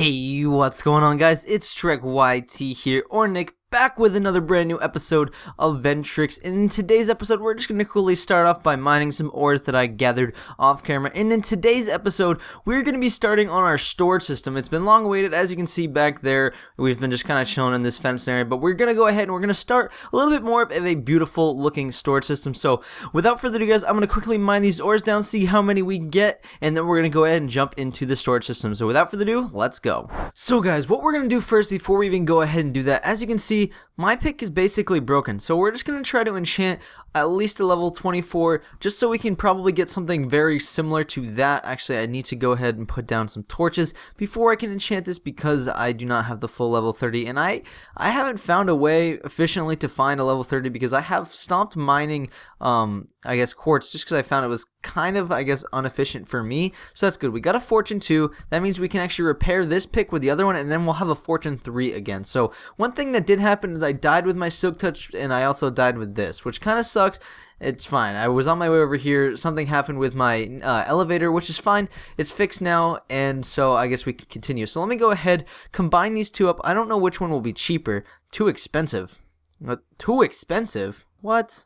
Hey, what's going on, guys? It's Trek YT here, or Nick, back with another brand new episode of Ventrix. And in today's episode, we're just going to quickly start off by mining some ores that I gathered off camera. And in today's episode, we're going to be starting on our storage system. It's been long awaited, as you can see back there. We've been just kind of chilling in this fence area, but we're going to go ahead and we're going to start a little bit more of a beautiful looking storage system. So without further ado, guys, I'm going to quickly mine these ores down, see how many we get, and then we're going to go ahead and jump into the storage system. So without further ado, let's go. So guys, what we're going to do first before we even go ahead and do that, as you can see, my pick is basically broken, so we're just going to try to enchant at least a level 24, just so we can probably get something very similar to that. Actually, I need to go ahead and put down some torches before I can enchant this, because I do not have the full level 30, and I haven't found a way efficiently to find a level 30, because I have stopped mining, I guess, quartz, just because I found it was kind of, I guess, inefficient for me. So that's good. We got a fortune 2. That means we can actually repair this pick with the other one, and then we'll have a fortune 3 again. So one thing that did happen is I died with my silk touch, and I also died with this, which kind of sucks. It's fine. I was on my way over here. Something happened with my elevator, which is fine. It's fixed now, and so I guess we can continue. So let me go ahead, combine these two up. I don't know which one will be cheaper. Too expensive. What? Too expensive? What?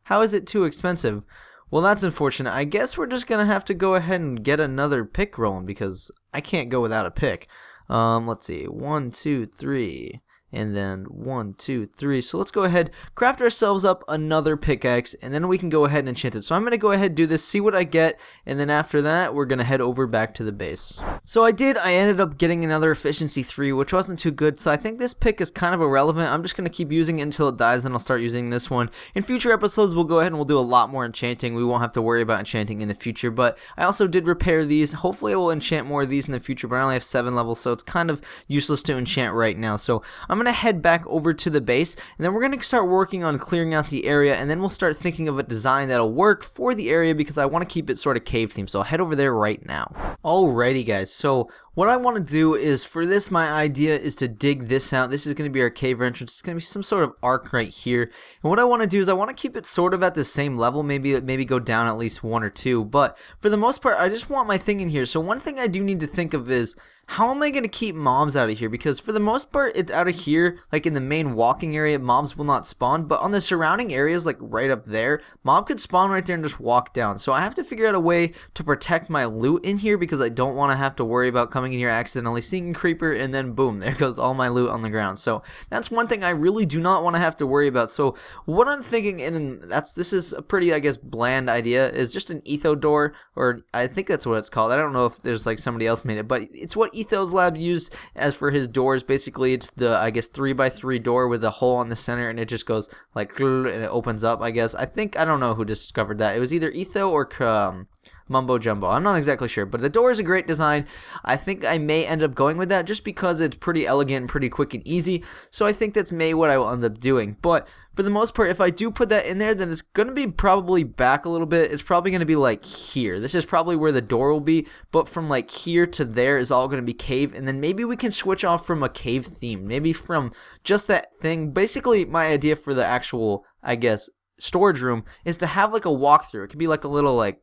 How is it too expensive? Well, that's unfortunate. I guess we're just going to have to go ahead and get another pick rolling, because I can't go without a pick. Let's see. 1, 2, 3. And then 1, 2, 3. So let's go ahead, craft ourselves up another pickaxe, and then we can go ahead and enchant it. So I'm going to go ahead and do this, see what I get, and then after that, we're going to head over back to the base. So I ended up getting another efficiency 3, which wasn't too good. So I think this pick is kind of irrelevant. I'm just going to keep using it until it dies, and I'll start using this one. In future episodes, we'll go ahead and we'll do a lot more enchanting. We won't have to worry about enchanting in the future, but I also did repair these. Hopefully I will enchant more of these in the future, but I only have 7 levels, so it's kind of useless to enchant right now. So I'm going to head back over to the base, and then we're going to start working on clearing out the area, and then we'll start thinking of a design that'll work for the area, because I want to keep it sort of cave themed. So I'll head over there right now. Alrighty guys, so what I want to do is, for this, my idea is to dig this out. This is going to be our cave entrance. It's going to be some sort of arc right here. And what I want to do is I want to keep it sort of at the same level, maybe go down at least 1 or 2. But for the most part, I just want my thing in here. So one thing I do need to think of is, how am I going to keep mobs out of here? Because for the most part, it's out of here, like in the main walking area, mobs will not spawn. But on the surrounding areas, like right up there, mob could spawn right there and just walk down. So I have to figure out a way to protect my loot in here, because I don't want to have to worry about coming in here accidentally, seeing a creeper, and then boom, there goes all my loot on the ground. So that's one thing I really do not want to have to worry about. So what I'm thinking, and this is a pretty, I guess, bland idea, is just an etho door, or I think that's what it's called. I don't know if there's like somebody else made it, but it's what Etho's lab used as for his doors. Basically, it's the, I guess, 3x3 door with a hole in the center, and it just goes like, and it opens up, I guess. I don't know who discovered that. It was either Etho or Mumbo Jumbo. I'm not exactly sure, but the door is a great design. I think I may end up going with that, just because it's pretty elegant and pretty quick and easy. So I think that's what I will end up doing. But for the most part, if I do put that in there, then it's going to be probably back a little bit. It's probably going to be like here. This is probably where the door will be, but from like here to there is all going to be cave, and then maybe we can switch off from a cave theme, maybe from just that thing. Basically, my idea for the actual, I guess, storage room is to have like a walkthrough. It could be like a little like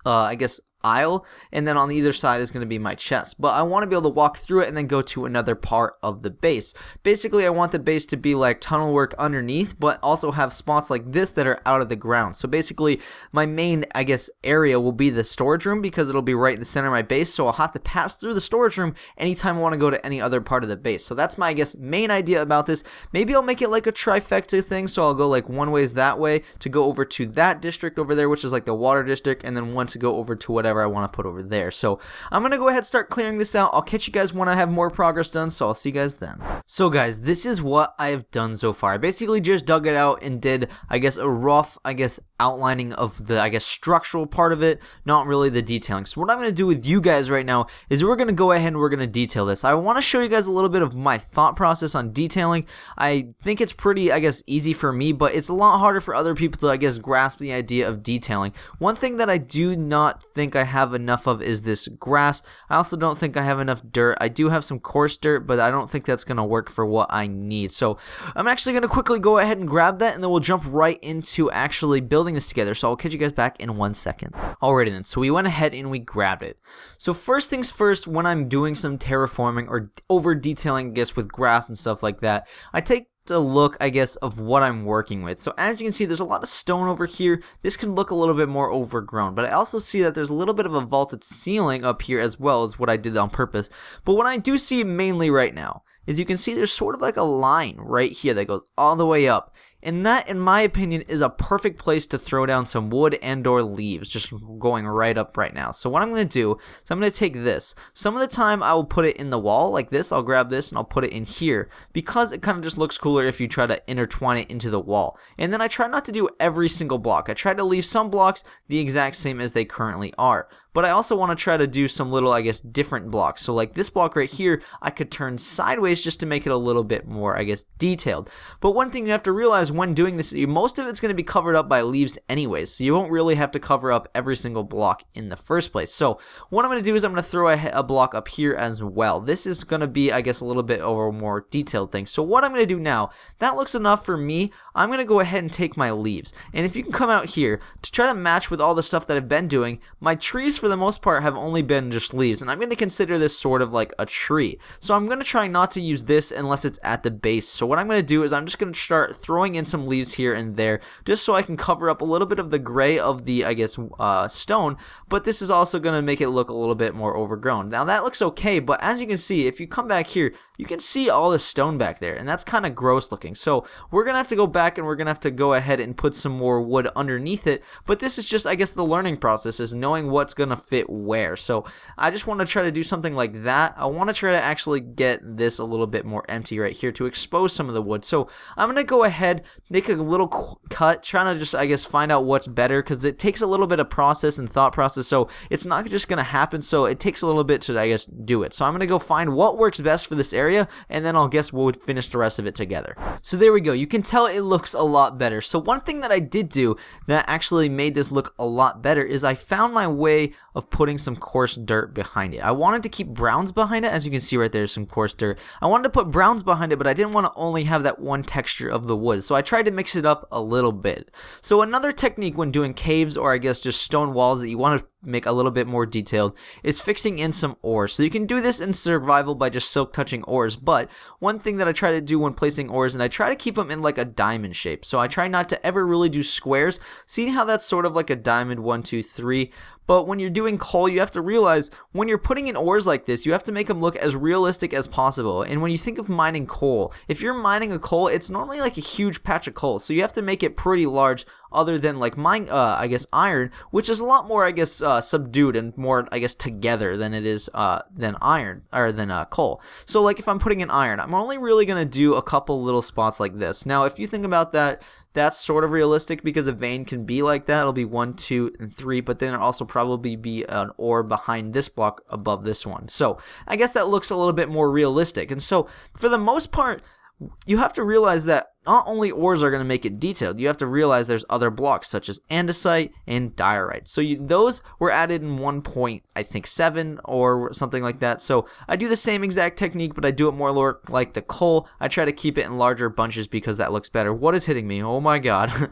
I guess aisle, and then on either side is going to be my chest. But I want to be able to walk through it and then go to another part of the base. Basically, I want the base to be like tunnel work underneath, but also have spots like this that are out of the ground. So basically, my main, I guess, area will be the storage room, because it'll be right in the center of my base. So I'll have to pass through the storage room anytime I want to go to any other part of the base. So that's my, I guess, main idea about this. Maybe I'll make it like a trifecta thing. So I'll go like one ways that way to go over to that district over there, which is like the water district, and then one to go over to whatever I want to put over there. So I'm going to go ahead and start clearing this out. I'll catch you guys when I have more progress done, so I'll see you guys then. So guys, this is what I have done so far. I basically just dug it out and did, I guess, a rough, I guess, outlining of the, I guess, structural part of it, not really the detailing. So what I'm going to do with you guys right now is we're going to go ahead and we're going to detail this. I want to show you guys a little bit of my thought process on detailing. I think it's pretty, I guess, easy for me, but it's a lot harder for other people to, I guess, grasp the idea of detailing. One thing that I do not think think I have enough of is this grass. I also don't think I have enough dirt. I do have some coarse dirt, but I don't think that's going to work for what I need. So I'm actually going to quickly go ahead and grab that, and then we'll jump right into actually building this together. So I'll catch you guys back in 1 second. Alrighty then, so we went ahead and we grabbed it. So first things first, when I'm doing some terraforming or over detailing, I guess, with grass and stuff like that, I take a look, I guess, of what I'm working with. So as you can see, there's a lot of stone over here. This can look a little bit more overgrown, but I also see that there's a little bit of a vaulted ceiling up here as well, as what I did on purpose. But what I do see mainly right now is you can see there's sort of like a line right here that goes all the way up. And that, in my opinion, is a perfect place to throw down some wood and or leaves, just going right up right now. So what I'm going to do is I'm going to take this. Some of the time I will put it in the wall like this. I'll grab this and I'll put it in here because it kind of just looks cooler if you try to intertwine it into the wall. And then I try not to do every single block. I try to leave some blocks the exact same as they currently are. But I also want to try to do some little, I guess, different blocks. So like this block right here, I could turn sideways just to make it a little bit more, I guess, detailed. But one thing you have to realize when doing this, most of it's going to be covered up by leaves anyways. So you won't really have to cover up every single block in the first place. So what I'm going to do is I'm going to throw a block up here as well. This is going to be, I guess, a little bit over a more detailed thing. So what I'm going to do now, that looks enough for me. I'm going to go ahead and take my leaves. And if you can come out here to try to match with all the stuff that I've been doing, my trees for the most part have only been just leaves, and I'm going to consider this sort of like a tree. So I'm going to try not to use this unless it's at the base. So what I'm going to do is I'm just going to start throwing in some leaves here and there just so I can cover up a little bit of the gray of the, I guess, stone, but this is also going to make it look a little bit more overgrown. Now that looks okay, but as you can see, if you come back here, you can see all the stone back there, and that's kind of gross looking. So we're going to have to go back and we're going to have to go ahead and put some more wood underneath it, but this is just, I guess, the learning process is knowing what's going to fit where. So I just want to try to do something like that. I want to try to actually get this a little bit more empty right here to expose some of the wood. So I'm going to go ahead, make a little cut, trying to just, I guess, find out what's better, because it takes a little bit of process and thought process, so it's not just going to happen, so it takes a little bit to, I guess, do it. So I'm going to go find what works best for this area, and then I'll guess we'll finish the rest of it together. So there we go. You can tell it looks a lot better. So one thing that I did do that actually made this look a lot better is I found my way of putting some coarse dirt behind it. I wanted to keep browns behind it. As you can see right there, some coarse dirt. I wanted to put browns behind it, but I didn't want to only have that one texture of the wood. So I tried to mix it up a little bit. So another technique when doing caves, or I guess just stone walls that you want to make a little bit more detailed, is fixing in some ores. So you can do this in survival by just silk touching ores, but one thing that I try to do when placing ores, and I try to keep them in like a diamond shape. So I try not to ever really do squares. See how that's sort of like a diamond, 1, 2, 3. But when you're doing coal, you have to realize when you're putting in ores like this, you have to make them look as realistic as possible. And when you think of mining coal, if you're mining a coal, it's normally like a huge patch of coal. So you have to make it pretty large, other than like I guess iron, which is a lot more, I guess, subdued and more, I guess, together than it is than iron, or than coal. So like if I'm putting in iron, I'm only really going to do a couple little spots like this. Now if you think about that, that's sort of realistic because a vein can be like that. It'll be 1, 2, and 3, but then it'll also probably be an ore behind this block above this one. So I guess that looks a little bit more realistic. And so for the most part, you have to realize that not only ores are going to make it detailed, you have to realize there's other blocks such as andesite and diorite. So those were added in 1.7 or something like that. So I do the same exact technique, but I do it more like the coal. I try to keep it in larger bunches because that looks better. What is hitting me? Oh my god.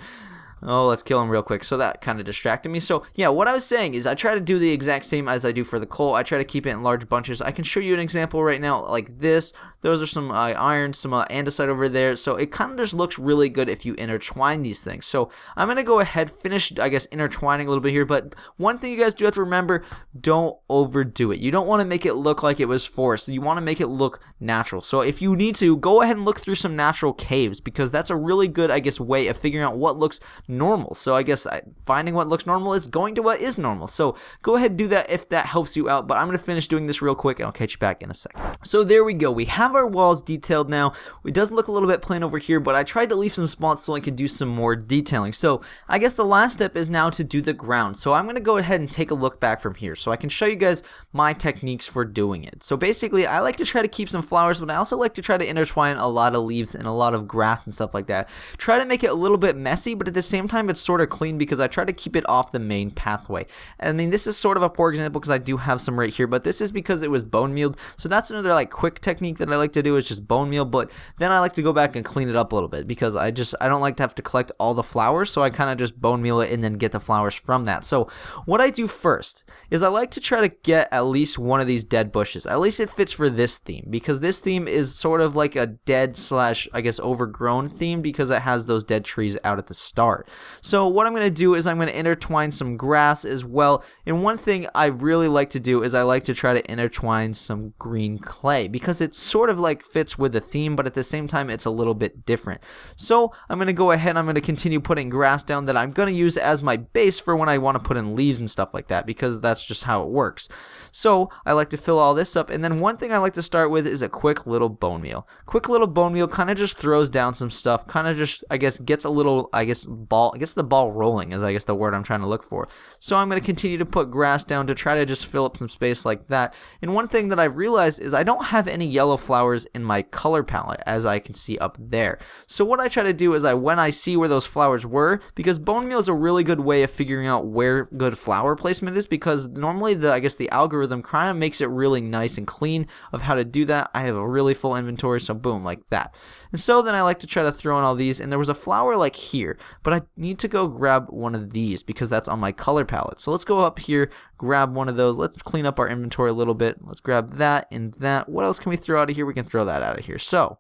Oh, let's kill him real quick. So that kind of distracted me. So yeah, what I was saying is I try to do the exact same as I do for the coal. I try to keep it in large bunches. I can show you an example right now like this. Those are some iron, some andesite over there. So it kind of just looks really good if you intertwine these things. So I'm going to go ahead, finish, I guess, intertwining a little bit here. But one thing you guys do have to remember, don't overdo it. You don't want to make it look like it was forced. You want to make it look natural. So if you need to, go ahead and look through some natural caves, because that's a really good, I guess, way of figuring out what looks normal. So I guess finding what looks normal is going to what is normal. So go ahead and do that if that helps you out. But I'm going to finish doing this real quick and I'll catch you back in a second. So there we go. We have have our walls detailed now. It does look a little bit plain over here, but I tried to leave some spots so I could do some more detailing. So I guess the last step is now to do the ground. So I'm going to go ahead and take a look back from here so I can show you guys my techniques for doing it. So basically, I like to try to keep some flowers, but I also like to try to intertwine a lot of leaves and a lot of grass and stuff like that. Try to make it a little bit messy, but at the same time, it's sort of clean because I try to keep it off the main pathway. I mean, this is sort of a poor example because I do have some right here, but this is because it was bone mealed. So that's another like quick technique that I like to do is just bone meal, but then I like to go back and clean it up a little bit because I don't like to have to collect all the flowers, so I kind of just bone meal it and then get the flowers from that. So what I do first is I like to try to get at least one of these dead bushes. At least it fits for this theme because this theme is sort of like a dead slash I guess overgrown theme because it has those dead trees out at the start. So what I'm going to do is I'm going to intertwine some grass as well, and one thing I really like to do is I like to try to intertwine some green clay because it sort of like fits with the theme, but at the same time it's a little bit different. So I'm going to go ahead and I'm going to continue putting grass down that I'm going to use as my base for when I want to put in leaves and stuff like that because that's just how it works. So I like to fill all this up, and then one thing I like to start with is a quick little bone meal. Quick little bone meal kind of just throws down some stuff, kind of just I guess gets a little gets the ball rolling is I guess the word I'm trying to look for. So I'm going to continue to put grass down to try to just fill up some space like that. And one thing that I've realized is I don't have any yellow flowers in my color palette as I can see up there. So what I try to do is when I see where those flowers were, because bone meal is a really good way of figuring out where good flower placement is, because normally the algorithm kind of makes it really nice and clean of how to do that. I have a really full inventory, so boom, like that. And so then I like to try to throw in all these, and there was a flower like here, but I need to go grab one of these because that's on my color palette. So let's go up here, grab one of those. Let's clean up our inventory a little bit. Let's grab that and that. What else can we throw out of here? We can throw that out of here. So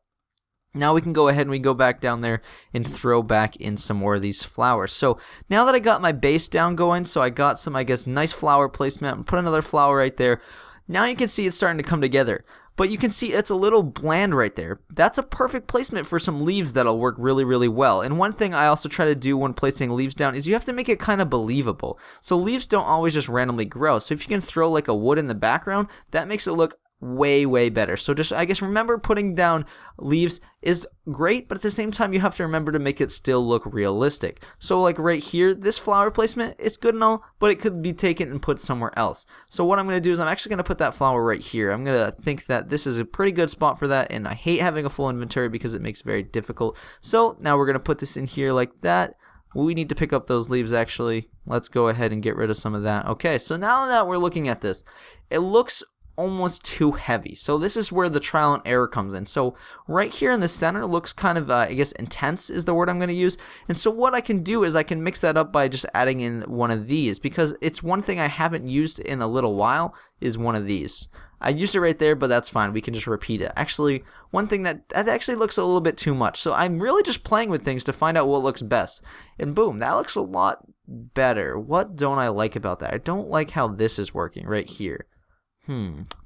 now we can go ahead and we go back down there and throw back in some more of these flowers. So now that I got my base down going, so I got some, I guess, nice flower placement, and put another flower right there. Now you can see it's starting to come together. But you can see it's a little bland right there. That's a perfect placement for some leaves that'll work really, really well. And one thing I also try to do when placing leaves down is you have to make it kind of believable. So leaves don't always just randomly grow. So if you can throw like a wood in the background, that makes it look way better. So just I guess remember putting down leaves is great, but at the same time you have to remember to make it still look realistic. So like right here, this flower placement, it's good and all, but it could be taken and put somewhere else. So what I'm going to do is I'm actually going to put that flower right here. I'm going to think that this is a pretty good spot for that, and I hate having a full inventory because it makes it very difficult. So now we're going to put this in here like that. We need to pick up those leaves actually. Let's go ahead and get rid of some of that. Okay, so now that we're looking at this, it looks almost too heavy. So this is where the trial and error comes in. So right here in the center looks kind of, I guess, intense is the word I'm going to use. And so what I can do is I can mix that up by just adding in one of these, because it's one thing I haven't used in a little while is one of these. I used it right there, but that's fine. We can just repeat it. Actually, one thing that actually looks a little bit too much. So I'm really just playing with things to find out what looks best. And boom, that looks a lot better. What don't I like about that? I don't like how this is working right here.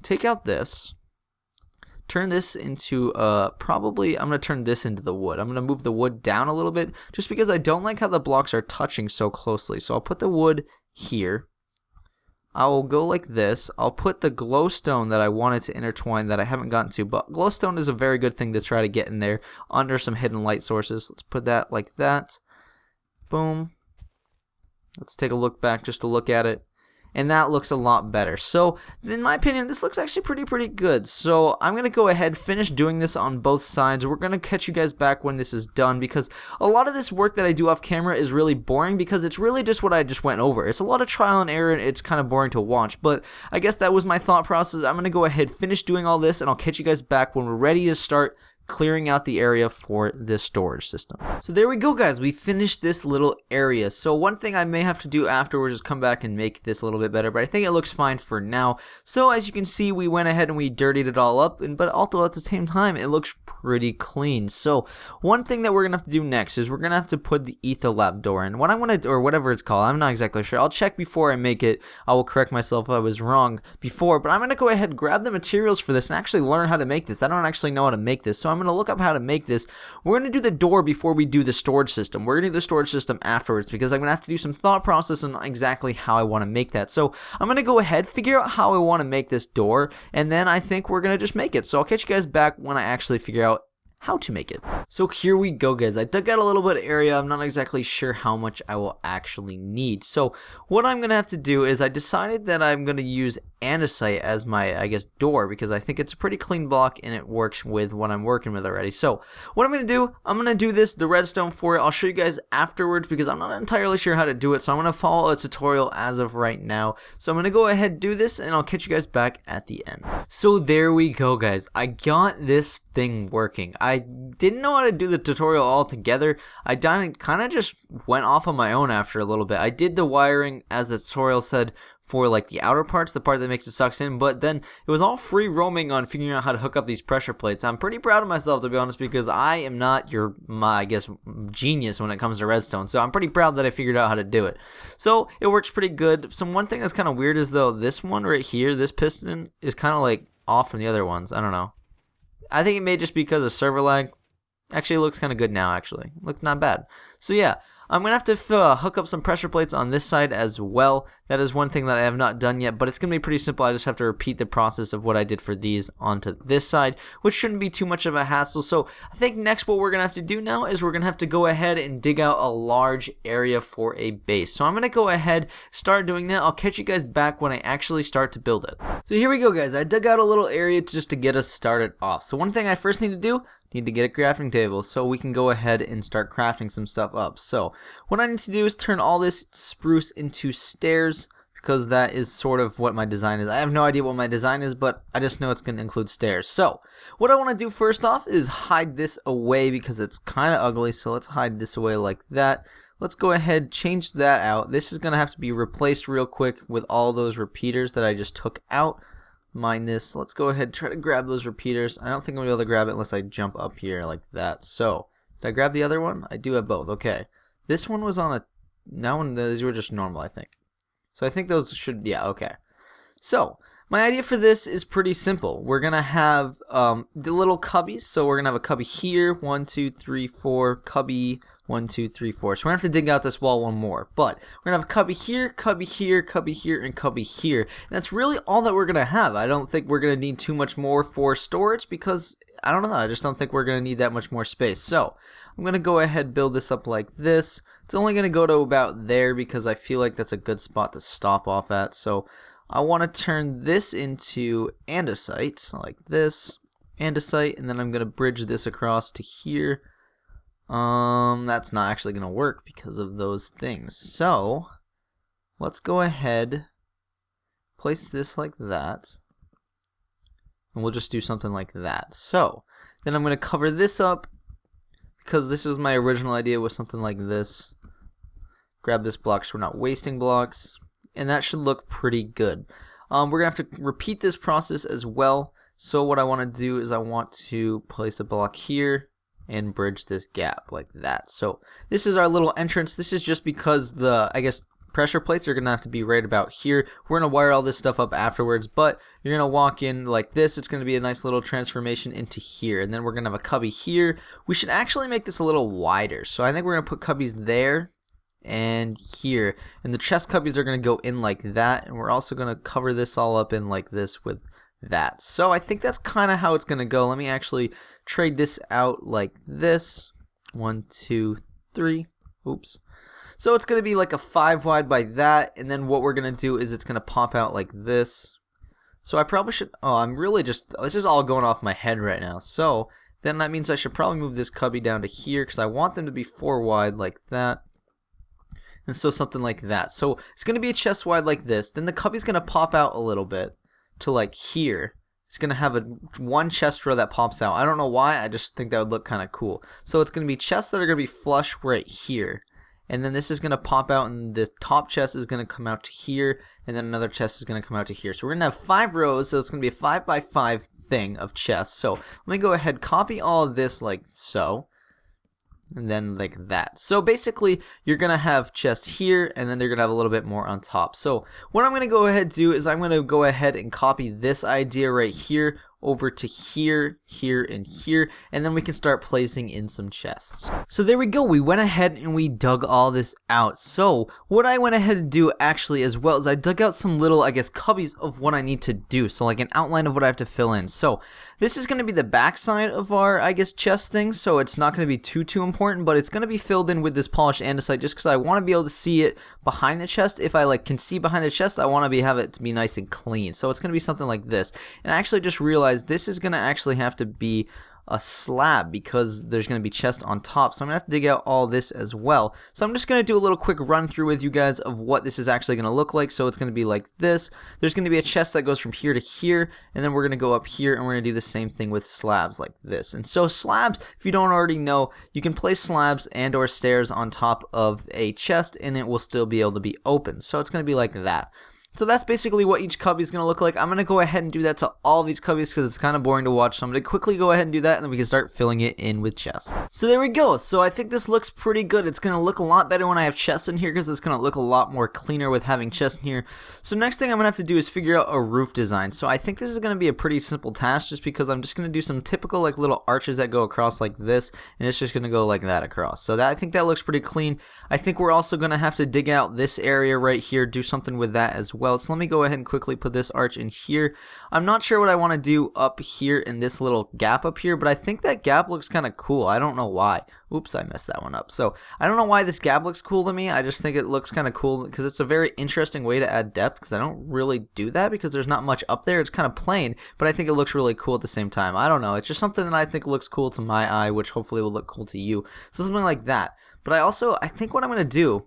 Take out this. Turn this into, probably, I'm going to turn this into the wood. I'm going to move the wood down a little bit just because I don't like how the blocks are touching so closely. So I'll put the wood here. I will go like this. I'll put the glowstone that I wanted to intertwine that I haven't gotten to, but glowstone is a very good thing to try to get in there under some hidden light sources. Let's put that like that. Boom. Let's take a look back just to look at it. And that looks a lot better. So, in my opinion, this looks actually pretty good. So, I'm going to go ahead, finish doing this on both sides. We're going to catch you guys back when this is done, because a lot of this work that I do off camera is really boring, because it's really just what I just went over. It's a lot of trial and error, and it's kind of boring to watch. But I guess that was my thought process. I'm going to go ahead, finish doing all this, and I'll catch you guys back when we're ready to start clearing out the area for this storage system. So there we go, guys. We finished this little area. So one thing I may have to do afterwards is come back and make this a little bit better, but I think it looks fine for now. So as you can see, we went ahead and we dirtied it all up, but also at the same time, it looks pretty clean. So one thing that we're gonna have to do next is we're gonna have to put the Etherlab door in. What I'm gonna do, or whatever it's called, I'm not exactly sure. I'll check before I make it. I will correct myself if I was wrong before, but I'm gonna go ahead and grab the materials for this and actually learn how to make this. I don't actually know how to make this, so I'm going to look up how to make this. We're going to do the door before we do the storage system. We're going to do the storage system afterwards because I'm going to have to do some thought process on exactly how I want to make that. So I'm going to go ahead, figure out how I want to make this door, and then I think we're going to just make it. So I'll catch you guys back when I actually figure out how to make it. So here we go, guys. I dug out a little bit of area. I'm not exactly sure how much I will actually need. So what I'm gonna have to do is I decided that I'm gonna use andesite as my, I guess, door, because I think it's a pretty clean block and it works with what I'm working with already. So what I'm gonna do, I'm gonna do the redstone for it. I'll show you guys afterwards because I'm not entirely sure how to do it. So I'm gonna follow a tutorial as of right now. So I'm gonna go ahead and do this and I'll catch you guys back at the end. So there we go, guys. I got this thing working. I didn't know how to do the tutorial altogether. I kind of just went off on my own after a little bit. I did the wiring as the tutorial said for like the outer parts, the part that makes it sucks in, but then it was all free roaming on figuring out how to hook up these pressure plates. I'm pretty proud of myself, to be honest, because I am not my I guess, genius when it comes to redstone, so I'm pretty proud that I figured out how to do it. So it works pretty good. One thing that's kind of weird is though this one right here, this piston is kind of like off from the other ones. I don't know. I think it may just be because of server lag. Actually, it looks kind of good now, actually. Looks not bad. So yeah, I'm going to have to hook up some pressure plates on this side as well. That is one thing that I have not done yet, but it's going to be pretty simple. I just have to repeat the process of what I did for these onto this side, which shouldn't be too much of a hassle. So I think next what we're going to have to do now is we're going to have to go ahead and dig out a large area for a base. So I'm going to go ahead, start doing that. I'll catch you guys back when I actually start to build it. So here we go, guys. I dug out a little area just to get us started off. So one thing I first need to do, need to get a crafting table so we can go ahead and start crafting some stuff up. So what I need to do is turn all this spruce into stairs, because that is sort of what my design is. I have no idea what my design is, but I just know it's going to include stairs. So what I want to do first off is hide this away because it's kind of ugly. So let's hide this away like that. Let's go ahead, change that out. This is going to have to be replaced real quick with all those repeaters that I just took out. Mine this. Let's go ahead and try to grab those repeaters. I don't think I'm going to be able to grab it unless I jump up here like that. So, did I grab the other one? I do have both. Okay. This one was on a... That one, these were just normal, I think. So I think those should... Yeah, okay. So, my idea for this is pretty simple. We're going to have the little cubbies. So we're going to have a cubby here. 1, 2, 3, 4. Cubby 1, 2, 3, 4. So we're going to have to dig out this wall one more. But we're going to have a cubby here, cubby here, cubby here, and cubby here. And that's really all that we're going to have. I don't think we're going to need too much more for storage because, I don't know, I just don't think we're going to need that much more space. So I'm going to go ahead and build this up like this. It's only going to go to about there because I feel like that's a good spot to stop off at. So I want to turn this into andesite, like this, andesite, and then I'm going to bridge this across to here. That's not actually going to work because of those things. So, let's go ahead, place this like that, and we'll just do something like that. So, then I'm going to cover this up, because this is my original idea, was something like this. Grab this block so we're not wasting blocks, and that should look pretty good. We're going to have to repeat this process as well. So what I want to do is I want to place a block here, and bridge this gap like that. So this is our little entrance. This is just because the, I guess, pressure plates are gonna have to be right about here. We're gonna wire all this stuff up afterwards, but you're gonna walk in like this. It's gonna be a nice little transformation into here, and then we're gonna have a cubby here. We should actually make this a little wider. So I think we're gonna put cubbies there and here, and the chest cubbies are gonna go in like that, and we're also gonna cover this all up in like this with that. So I think that's kind of how it's gonna go. Let me actually trade this out like this. 1, 2, 3. Oops. So it's gonna be like a 5 wide by that, and then what we're gonna do is it's gonna pop out like this. So I probably should, oh, I'm really just, this is all going off my head right now. So then that means I should probably move this cubby down to here because I want them to be 4 wide like that. And so something like that. So it's gonna be a chest wide like this. Then the cubby's gonna pop out a little bit to like here. It's going to have one chest row that pops out. I don't know why, I just think that would look kind of cool. So it's going to be chests that are going to be flush right here. And then this is going to pop out, and the top chest is going to come out to here, and then another chest is going to come out to here. So we're going to have 5 rows, so it's going to be a 5 by 5 thing of chests. So let me go ahead, copy all of this like so. And then like that. So basically you're gonna have chests here, and then they're gonna have a little bit more on top. So what I'm gonna go ahead and do is I'm gonna go ahead and copy this idea right here over to here, here, and here, and then we can start placing in some chests. So there we go, we went ahead and we dug all this out. So what I went ahead and do actually as well is I dug out some little, I guess, cubbies of what I need to do, so like an outline of what I have to fill in. So this is going to be the backside of our, I guess, chest thing, so it's not going to be too important, but it's going to be filled in with this polished andesite just because I want to be able to see it behind the chest. If I like can see behind the chest, I want to have it to be nice and clean. So it's going to be something like this. And I actually just realized this is going to actually have to be a slab because there's going to be chest on top, so I'm going to have to dig out all this as well. So I'm just going to do a little quick run through with you guys of what this is actually going to look like. So it's going to be like this. There's going to be a chest that goes from here to here, and then we're going to go up here and we're going to do the same thing with slabs like this. And so slabs, if you don't already know, you can place slabs and or stairs on top of a chest and it will still be able to be open. So it's going to be like that. So that's basically what each cubby is going to look like. I'm going to go ahead and do that to all these cubbies because it's kind of boring to watch. So I'm going to quickly go ahead and do that, and then we can start filling it in with chests. So there we go. So I think this looks pretty good. It's going to look a lot better when I have chests in here because it's going to look a lot more cleaner with having chests in here. So next thing I'm going to have to do is figure out a roof design. So I think this is going to be a pretty simple task just because I'm just going to do some typical like little arches that go across like this, and it's just going to go like that across. So that I think that looks pretty clean. I think we're also going to have to dig out this area right here, do something with that as well. So let me go ahead and quickly put this arch in here. I'm not sure what I want to do up here in this little gap up here, but I think that gap looks kind of cool. I don't know why. Oops, I messed that one up. So I don't know why this gap looks cool to me. I just think it looks kind of cool because it's a very interesting way to add depth because I don't really do that because there's not much up there. It's kind of plain, but I think it looks really cool at the same time. I don't know. It's just something that I think looks cool to my eye, which hopefully will look cool to you. So something like that. But I think what I'm going to do,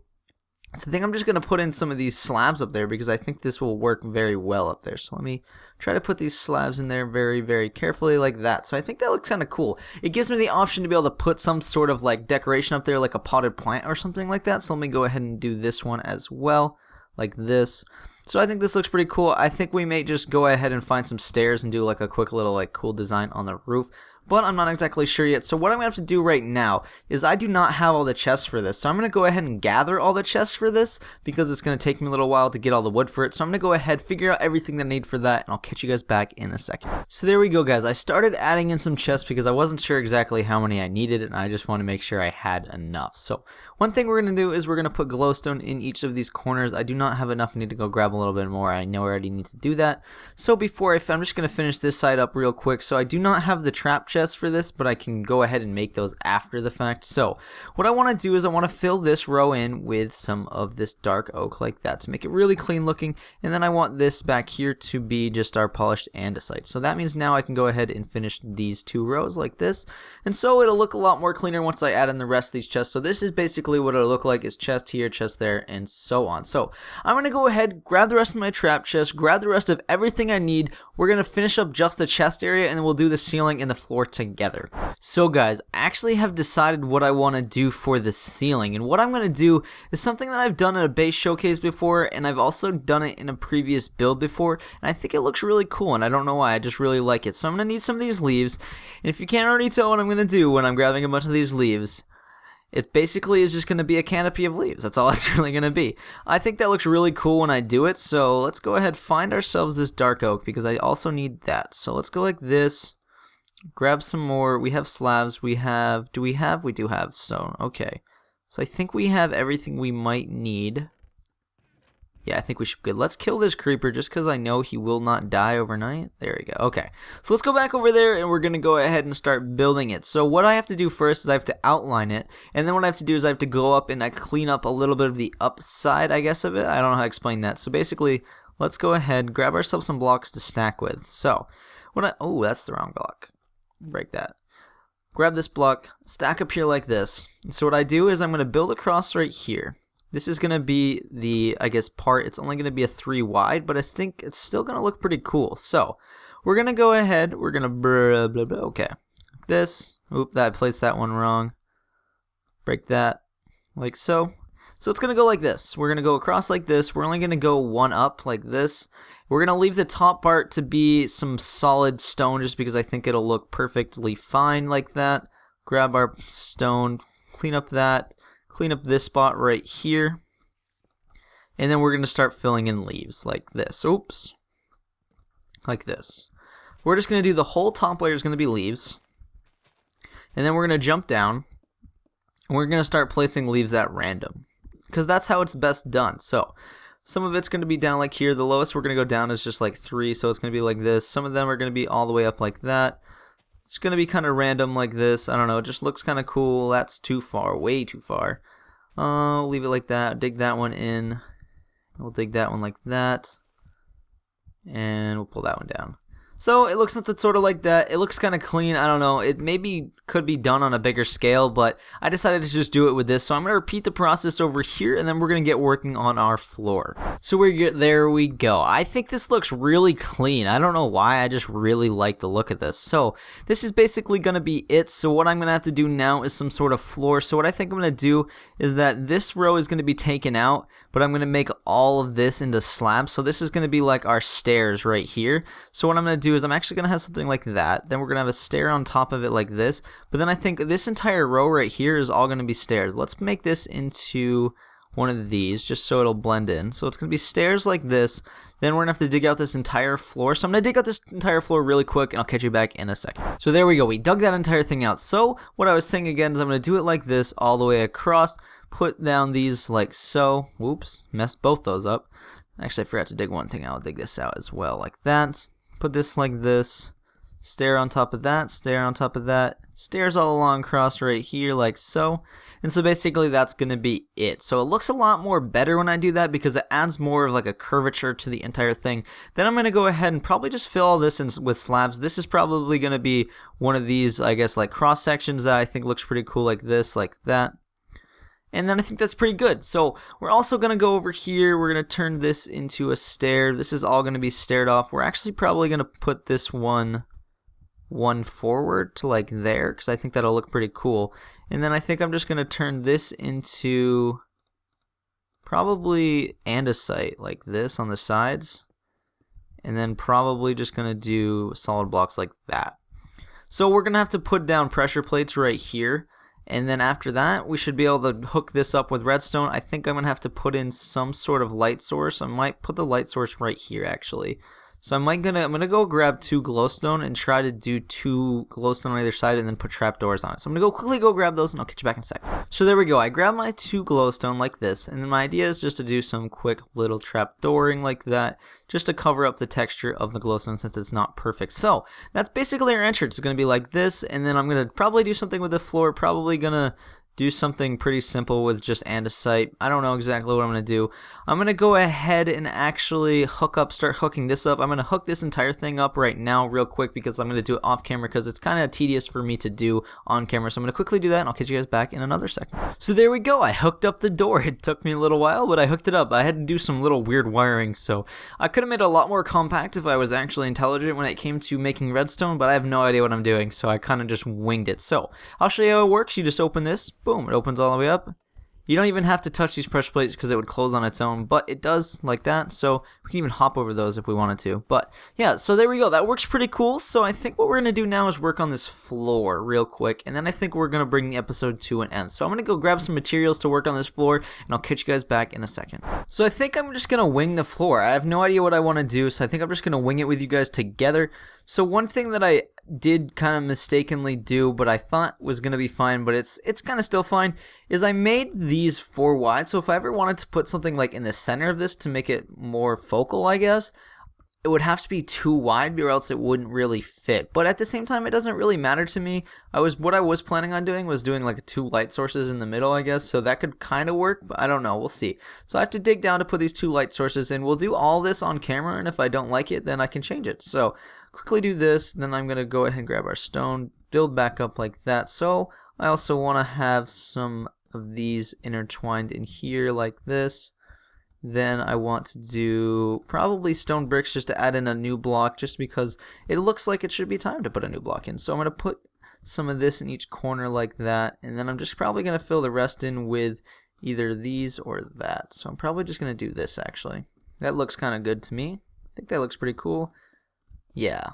so I think I'm just going to put in some of these slabs up there because I think this will work very well up there. So let me try to put these slabs in there very carefully like that. So I think that looks kind of cool. It gives me the option to be able to put some sort of like decoration up there like a potted plant or something like that. So let me go ahead and do this one as well like this. So I think this looks pretty cool. I think we may just go ahead and find some stairs and do like a quick little like cool design on the roof. But I'm not exactly sure yet. So what I'm going to have to do right now is I do not have all the chests for this. So I'm going to go ahead and gather all the chests for this because it's going to take me a little while to get all the wood for it. So I'm going to go ahead, figure out everything that I need for that, and I'll catch you guys back in a second. So there we go, guys. I started adding in some chests because I wasn't sure exactly how many I needed, and I just want to make sure I had enough. So one thing we're going to do is we're going to put glowstone in each of these corners. I do not have enough. I need to go grab a little bit more. I know I already need to do that. So I'm just going to finish this side up real quick. So I do not have the trap chest for this, but I can go ahead and make those after the fact. So what I want to do is I want to fill this row in with some of this dark oak like that to make it really clean looking, and then I want this back here to be just our polished andesite. So that means now I can go ahead and finish these two rows like this, and so it'll look a lot more cleaner once I add in the rest of these chests. So this is basically what it'll look like, is chest here, chest there, and so on. So I'm going to go ahead, grab the rest of my trap chest, grab the rest of everything I need. We're going to finish up just the chest area, and then we'll do the ceiling and the floor together. So guys, I actually have decided what I want to do for the ceiling, and what I'm going to do is something that I've done in a base showcase before, and I've also done it in a previous build before, and I think it looks really cool, and I don't know why, I just really like it. So I'm going to need some of these leaves, and if you can't already tell what I'm going to do when I'm grabbing a bunch of these leaves, it basically is just going to be a canopy of leaves. That's all it's really going to be. I think that looks really cool when I do it, so let's go ahead and find ourselves this dark oak, because I also need that. So let's go like this. Grab some more. We have slabs. We do have stone. Okay. So I think we have everything we might need. Yeah, I think we should be good. Let's kill this creeper just because I know he will not die overnight. There we go. Okay. So let's go back over there and we're going to go ahead and start building it. So what I have to do first is I have to outline it. And then what I have to do is I have to go up and I clean up a little bit of the upside, I guess, of it. I don't know how to explain that. So basically, let's go ahead, grab ourselves some blocks to stack with. So, oh, that's the wrong block. Break that. Grab this block, stack up here like this. And so what I do is I'm going to build across right here. This is going to be the, I guess, part. It's only going to be a 3 wide, but I think it's still going to look pretty cool. So we're going to go ahead. We're going to okay. This. Oop, I placed that one wrong. Break that like so. So it's going to go like this. We're going to go across like this. We're only going to go one up like this. We're going to leave the top part to be some solid stone just because I think it'll look perfectly fine like that. Grab our stone, clean up that, clean up this spot right here. And then we're going to start filling in leaves like this. Oops. Like this. we're just going to do the whole top layer is going to be leaves. And then we're going to jump down. And we're going to start placing leaves at random, because that's how it's best done. So some of it's going to be down like here. The lowest we're going to go down is just like 3, so it's going to be like this. Some of them are going to be all the way up like that. It's going to be kind of random like this. I don't know, it just looks kind of cool. That's too far, way too far. We'll leave it like that. Dig that one in. We'll dig that one like that. And we'll pull that one down. So it looks sort of like that. It looks kind of clean. I don't know. It maybe could be done on a bigger scale, but I decided to just do it with this. So I'm going to repeat the process over here, and then we're going to get working on our floor. So there we go. I think this looks really clean. I don't know why. I just really like the look of this. So this is basically going to be it. So what I'm going to have to do now is some sort of floor. So what I think I'm going to do is that this row is going to be taken out, but I'm going to make all of this into slabs. So this is going to be like our stairs right here. So what I'm going to do is I'm actually going to have something like that. Then we're going to have a stair on top of it like this. But then I think this entire row right here is all going to be stairs. Let's make this into one of these just so it'll blend in. So it's going to be stairs like this. Then we're going to have to dig out this entire floor. So I'm going to dig out this entire floor really quick, and I'll catch you back in a second. So there we go. We dug that entire thing out. So what I was saying again is I'm going to do it like this all the way across. Put down these like so. Whoops, messed both those up. Actually, I forgot to dig one thing out. I'll dig this out as well like that. Put this like this, stair on top of that, stair on top of that, stairs all along across right here like so. And so basically that's going to be it. So it looks a lot more better when I do that because it adds more of like a curvature to the entire thing. Then I'm going to go ahead and probably just fill all this in with slabs. This is probably going to be one of these, I guess, like cross sections that I think looks pretty cool like this, like that. And then I think that's pretty good. So we're also going to go over here. We're going to turn this into a stair. This is all going to be staired off. We're actually probably going to put this one forward to like there because I think that'll look pretty cool. And then I think I'm just going to turn this into probably andesite like this on the sides. And then probably just going to do solid blocks like that. So we're going to have to put down pressure plates right here. And then after that, we should be able to hook this up with redstone. I think I'm going to have to put in some sort of light source. I might put the light source right here, actually. So I'm gonna go grab 2 glowstone and try to do 2 glowstone on either side and then put trapdoors on it. So I'm gonna quickly go grab those and I'll catch you back in a sec. So there we go. I grabbed my 2 glowstone like this, and then my idea is just to do some quick little trapdooring like that, just to cover up the texture of the glowstone since it's not perfect. So that's basically our entrance. It's gonna be like this, and then I'm gonna probably do something with the floor. Probably gonna do something pretty simple with just andesite. I don't know exactly what I'm going to do. I'm going to go ahead and actually start hooking this up. I'm going to hook this entire thing up right now real quick because I'm going to do it off camera because it's kind of tedious for me to do on camera. So I'm going to quickly do that and I'll catch you guys back in another second. So there we go. I hooked up the door. It took me a little while, but I hooked it up. I had to do some little weird wiring, so I could have made it a lot more compact if I was actually intelligent when it came to making redstone, but I have no idea what I'm doing, so I kind of just winged it. So I'll show you how it works. You just open this. Boom, it opens all the way up. You don't even have to touch these pressure plates because it would close on its own, but it does like that, so we can even hop over those if we wanted to. But yeah, so there we go. That works pretty cool. So I think what we're going to do now is work on this floor real quick, and then I think we're going to bring the episode to an end. So I'm going to go grab some materials to work on this floor, and I'll catch you guys back in a second. So I think I'm just going to wing the floor. I have no idea what I want to do, so I think I'm just going to wing it with you guys together. So one thing that I did kind of mistakenly do, but I thought was going to be fine, but it's kind of still fine, is I made these 4 wide. So if I ever wanted to put something like in the center of this to make it more focal, I guess, it would have to be 2 wide or else it wouldn't really fit. But at the same time, it doesn't really matter to me. What I was planning on doing was doing like 2 light sources in the middle, I guess. So that could kind of work, but I don't know. We'll see. So I have to dig down to put these 2 light sources in. We'll do all this on camera, and if I don't like it, then I can change it. So quickly do this, then I'm going to go ahead and grab our stone, build back up like that. So I also want to have some of these intertwined in here like this. Then I want to do probably stone bricks just to add in a new block, just because it looks like it should be time to put a new block in. So I'm going to put some of this in each corner like that, and then I'm just probably going to fill the rest in with either these or that. So I'm probably just going to do this actually. That looks kind of good to me. I think that looks pretty cool. Yeah.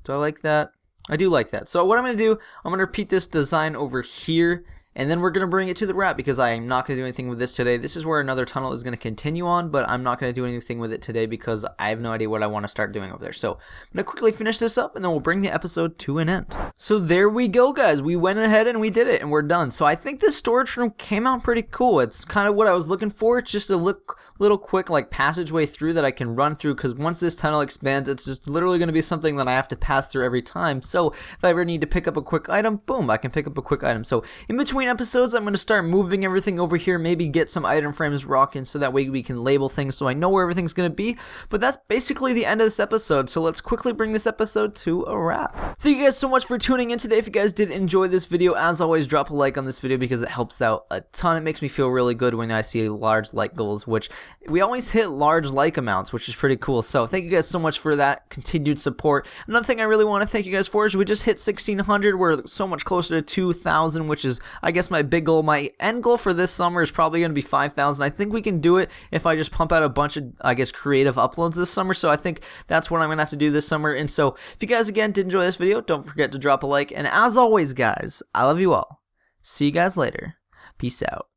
Do I like that? I do like that. So what I'm going to do, I'm going to repeat this design over here, And then we're going to bring it to the wrap because I am not going to do anything with this today. This is where another tunnel is going to continue on, but I'm not going to do anything with it today because I have no idea what I want to start doing over there. So I'm going to quickly finish this up and then we'll bring the episode to an end. So there we go, guys. We went ahead and we did it and we're done. So I think this storage room came out pretty cool. It's kind of what I was looking for. It's just a little quick like passageway through that I can run through because once this tunnel expands, it's just literally going to be something that I have to pass through every time. So if I ever need to pick up a quick item, boom, I can pick up a quick item. So in between episodes, I'm going to start moving everything over here, maybe get some item frames rocking so that way we can label things so I know where everything's going to be. But that's basically the end of this episode, so let's quickly bring this episode to a wrap. Thank you guys so much for tuning in today. If you guys did enjoy this video, as always, drop a like on this video because it helps out a ton. It makes me feel really good when I see large like goals, which we always hit large like amounts, which is pretty cool. So thank you guys so much for that continued support. Another thing I really want to thank you guys for is we just hit 1,600. We're so much closer to 2,000, which is, I guess, my big goal. My end goal for this summer is probably going to be 5,000. I think we can do it if I just pump out a bunch of, I guess, creative uploads this summer. So I think that's what I'm going to have to do this summer. And so if you guys, again, did enjoy this video, don't forget to drop a like. And as always, guys, I love you all. See you guys later. Peace out.